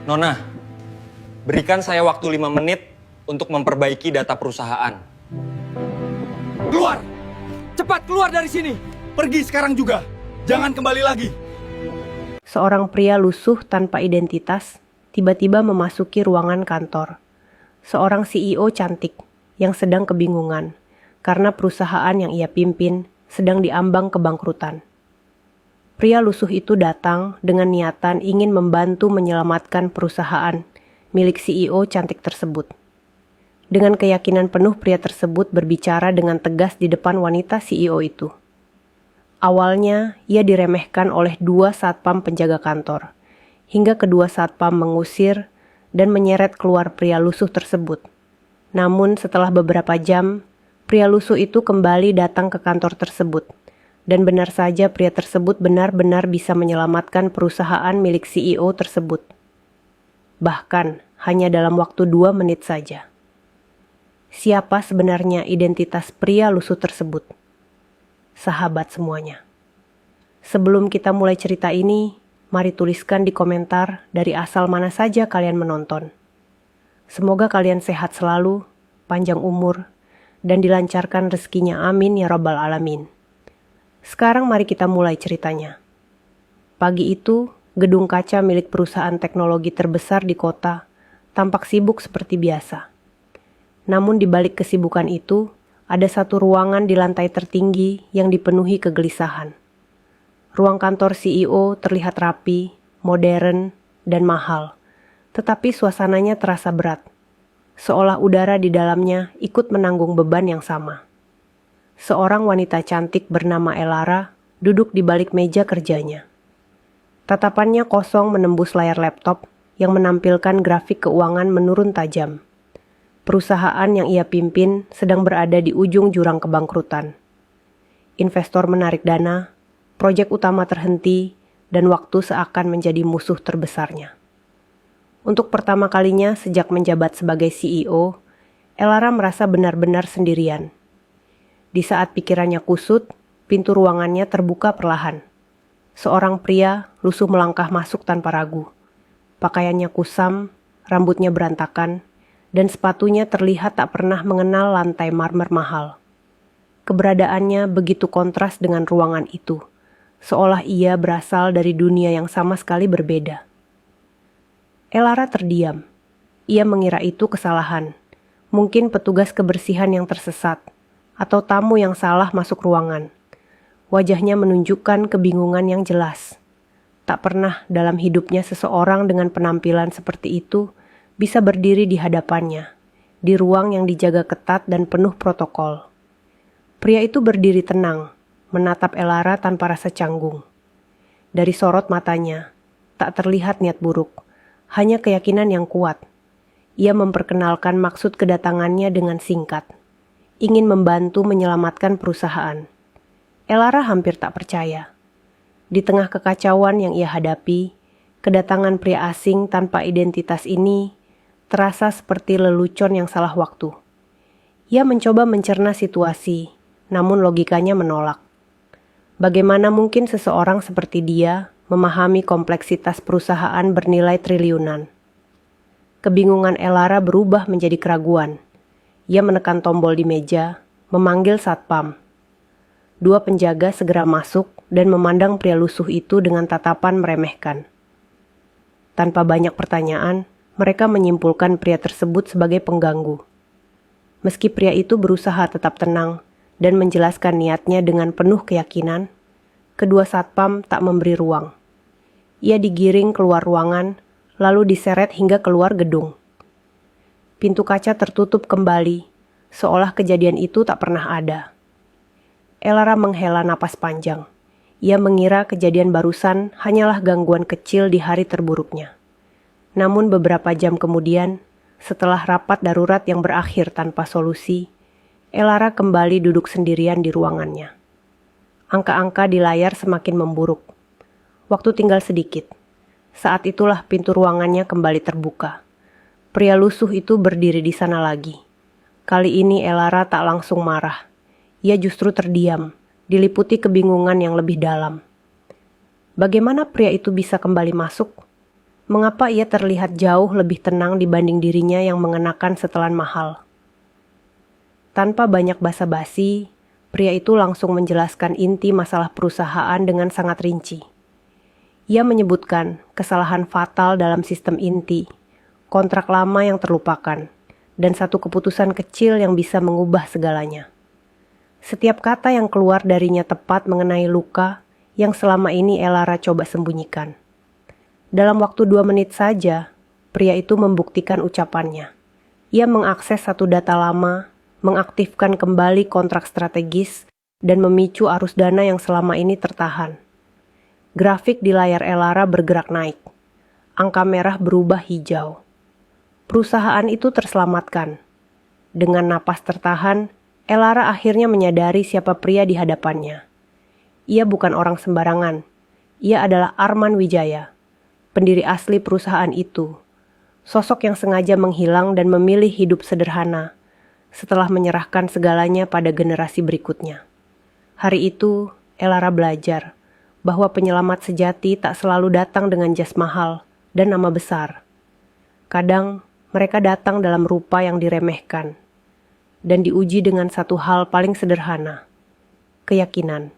Nona, berikan saya waktu 5 menit untuk memperbaiki data perusahaan. Keluar! Cepat keluar dari sini! Pergi sekarang juga! Jangan kembali lagi! Seorang pria lusuh tanpa identitas tiba-tiba memasuki ruangan kantor. Seorang CEO cantik yang sedang kebingungan karena perusahaan yang ia pimpin sedang diambang kebangkrutan. Pria lusuh itu datang dengan niatan ingin membantu menyelamatkan perusahaan milik CEO cantik tersebut. Dengan keyakinan penuh pria tersebut berbicara dengan tegas di depan wanita CEO itu. Awalnya, ia diremehkan oleh 2 satpam penjaga kantor, hingga kedua satpam mengusir dan menyeret keluar pria lusuh tersebut. Namun setelah beberapa jam, pria lusuh itu kembali datang ke kantor tersebut. Dan benar saja pria tersebut benar-benar bisa menyelamatkan perusahaan milik CEO tersebut. Bahkan, hanya dalam waktu 2 menit saja. Siapa sebenarnya identitas pria lusuh tersebut? Sahabat semuanya. Sebelum kita mulai cerita ini, mari tuliskan di komentar dari asal mana saja kalian menonton. Semoga kalian sehat selalu, panjang umur, dan dilancarkan rezekinya, amin ya rabbal alamin. Sekarang mari kita mulai ceritanya. Pagi itu, gedung kaca milik perusahaan teknologi terbesar di kota tampak sibuk seperti biasa. Namun di balik kesibukan itu, ada satu ruangan di lantai tertinggi yang dipenuhi kegelisahan. Ruang kantor CEO terlihat rapi, modern, dan mahal, tetapi suasananya terasa berat, seolah udara di dalamnya ikut menanggung beban yang sama. Seorang wanita cantik bernama Elara duduk di balik meja kerjanya. Tatapannya kosong menembus layar laptop yang menampilkan grafik keuangan menurun tajam. Perusahaan yang ia pimpin sedang berada di ujung jurang kebangkrutan. Investor menarik dana, proyek utama terhenti, dan waktu seakan menjadi musuh terbesarnya. Untuk pertama kalinya sejak menjabat sebagai CEO, Elara merasa benar-benar sendirian. Di saat pikirannya kusut, pintu ruangannya terbuka perlahan. Seorang pria lusuh melangkah masuk tanpa ragu. Pakaiannya kusam, rambutnya berantakan, dan sepatunya terlihat tak pernah mengenal lantai marmer mahal. Keberadaannya begitu kontras dengan ruangan itu, seolah ia berasal dari dunia yang sama sekali berbeda. Elara terdiam. Ia mengira itu kesalahan, mungkin petugas kebersihan yang tersesat, atau tamu yang salah masuk ruangan. Wajahnya menunjukkan kebingungan yang jelas. Tak pernah dalam hidupnya seseorang dengan penampilan seperti itu bisa berdiri di hadapannya, di ruang yang dijaga ketat dan penuh protokol. Pria itu berdiri tenang, menatap Elara tanpa rasa canggung. Dari sorot matanya, tak terlihat niat buruk, hanya keyakinan yang kuat. Ia memperkenalkan maksud kedatangannya dengan singkat, ingin membantu menyelamatkan perusahaan. Elara hampir tak percaya. Di tengah kekacauan yang ia hadapi, kedatangan pria asing tanpa identitas ini terasa seperti lelucon yang salah waktu. Ia mencoba mencerna situasi, namun logikanya menolak. Bagaimana mungkin seseorang seperti dia memahami kompleksitas perusahaan bernilai triliunan? Kebingungan Elara berubah menjadi keraguan. Ia menekan tombol di meja, memanggil satpam. 2 penjaga segera masuk dan memandang pria lusuh itu dengan tatapan meremehkan. Tanpa banyak pertanyaan, mereka menyimpulkan pria tersebut sebagai pengganggu. Meski pria itu berusaha tetap tenang dan menjelaskan niatnya dengan penuh keyakinan, kedua satpam tak memberi ruang. Ia digiring keluar ruangan, lalu diseret hingga keluar gedung. Pintu kaca tertutup kembali, seolah kejadian itu tak pernah ada. Elara menghela napas panjang. Ia mengira kejadian barusan hanyalah gangguan kecil di hari terburuknya. Namun beberapa jam kemudian, setelah rapat darurat yang berakhir tanpa solusi, Elara kembali duduk sendirian di ruangannya. Angka-angka di layar semakin memburuk. Waktu tinggal sedikit. Saat itulah pintu ruangannya kembali terbuka. Pria lusuh itu berdiri di sana lagi. Kali ini Elara tak langsung marah. Ia justru terdiam, diliputi kebingungan yang lebih dalam. Bagaimana pria itu bisa kembali masuk? Mengapa ia terlihat jauh lebih tenang dibanding dirinya yang mengenakan setelan mahal? Tanpa banyak basa-basi, pria itu langsung menjelaskan inti masalah perusahaan dengan sangat rinci. Ia menyebutkan kesalahan fatal dalam sistem inti, kontrak lama yang terlupakan, dan satu keputusan kecil yang bisa mengubah segalanya. Setiap kata yang keluar darinya tepat mengenai luka yang selama ini Elara coba sembunyikan. Dalam waktu 2 menit saja, pria itu membuktikan ucapannya. Ia mengakses satu data lama, mengaktifkan kembali kontrak strategis, dan memicu arus dana yang selama ini tertahan. Grafik di layar Elara bergerak naik. Angka merah berubah hijau. Perusahaan itu terselamatkan. Dengan napas tertahan, Elara akhirnya menyadari siapa pria di hadapannya. Ia bukan orang sembarangan. Ia adalah Arman Wijaya, pendiri asli perusahaan itu. Sosok yang sengaja menghilang dan memilih hidup sederhana setelah menyerahkan segalanya pada generasi berikutnya. Hari itu, Elara belajar bahwa penyelamat sejati tak selalu datang dengan jas mahal dan nama besar. Kadang, mereka datang dalam rupa yang diremehkan dan diuji dengan satu hal paling sederhana, keyakinan.